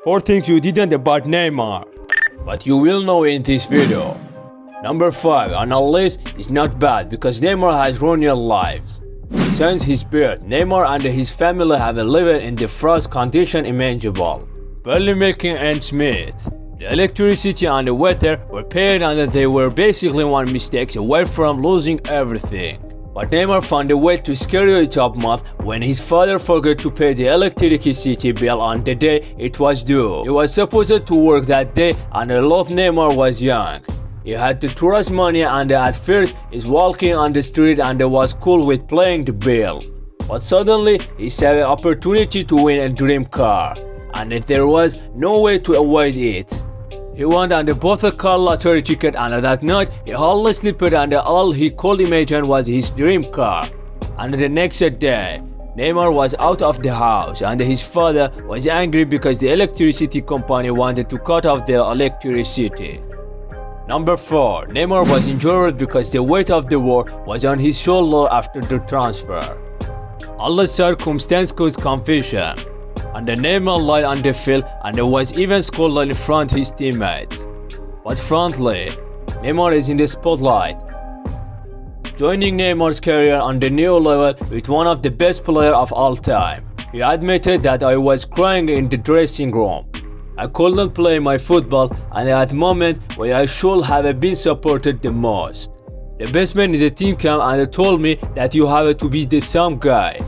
4 things you didn't about Neymar, but you will know in this video. Number 5 on our list is not bad because Neymar has ruined your lives. Since his birth, Neymar and his family have lived in the worst condition imaginable, barely making ends meet. The electricity and the weather were paid and they were basically one mistake away from losing everything. But Neymar found a way to scare it up month when his father forgot to pay the electricity bill on the day it was due. He was supposed to work that day and I love Neymar was young. He had to trust money and at first he's walking on the street and was cool with paying the bill. But suddenly he saw an opportunity to win a dream car and there was no way to avoid it. He won and bought a car lottery ticket and that night he hardly slept and all he could imagine was his dream car. And the next day, Neymar was out of the house and his father was angry because the electricity company wanted to cut off the electricity. Number 4. Neymar was injured because the weight of the war was on his shoulder after the transfer. All the circumstances caused confusion, and Neymar lied on the field and was even scolded in front of his teammates. But frankly, Neymar is in the spotlight, joining Neymar's career on the new level with one of the best players of all time. He admitted that I was crying in the dressing room. I couldn't play my football and at the moment when I should have been supported the most. The best man in the team came and told me that you have to be the same guy.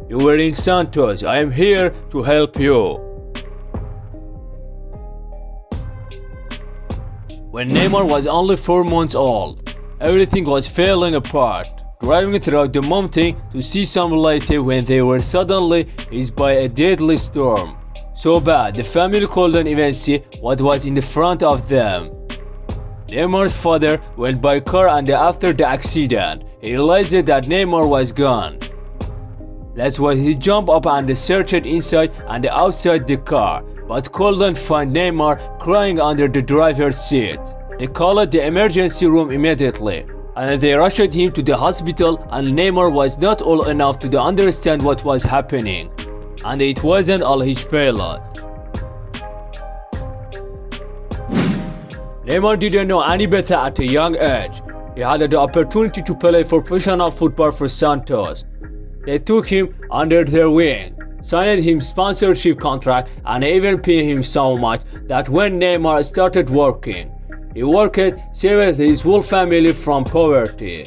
You were in Santos, I am here to help you. When Neymar was only 4 months old, everything was falling apart. Driving through the mountain to see some light when they were suddenly hit by a deadly storm. So bad, the family couldn't even see what was in the front of them. Neymar's father went by car and after the accident, he realized that Neymar was gone. That's why he jumped up and searched inside and outside the car, but couldn't find Neymar crying under the driver's seat. They called the emergency room immediately, and they rushed him to the hospital and Neymar was not old enough to understand what was happening. And it wasn't all his fault. Neymar didn't know any better at a young age. He had the opportunity to play for professional football for Santos. They took him under their wing, signed him sponsorship contract and even paid him so much that when Neymar started working, he saved his whole family from poverty.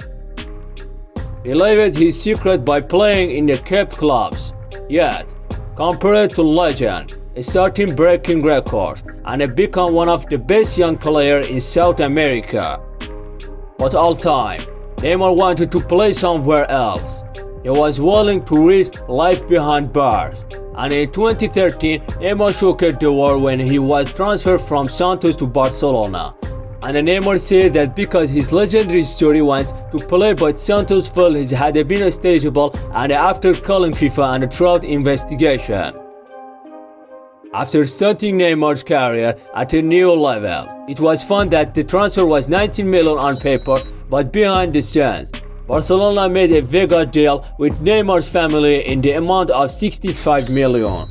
He lived his secret by playing in the capped clubs. Yet, compared to legend, starting breaking records and become one of the best young players in South America. But all time, Neymar wanted to play somewhere else. He was willing to risk life behind bars. And in 2013, Neymar shocked the world when he was transferred from Santos to Barcelona. And Neymar said that because his legendary story wants to play but Santos felt he had been stageable and after calling FIFA and throughout investigation. After starting Neymar's career at a new level, it was found that the transfer was 19 million on paper, but behind the scenes, Barcelona made a Vega deal with Neymar's family in the amount of 65 million.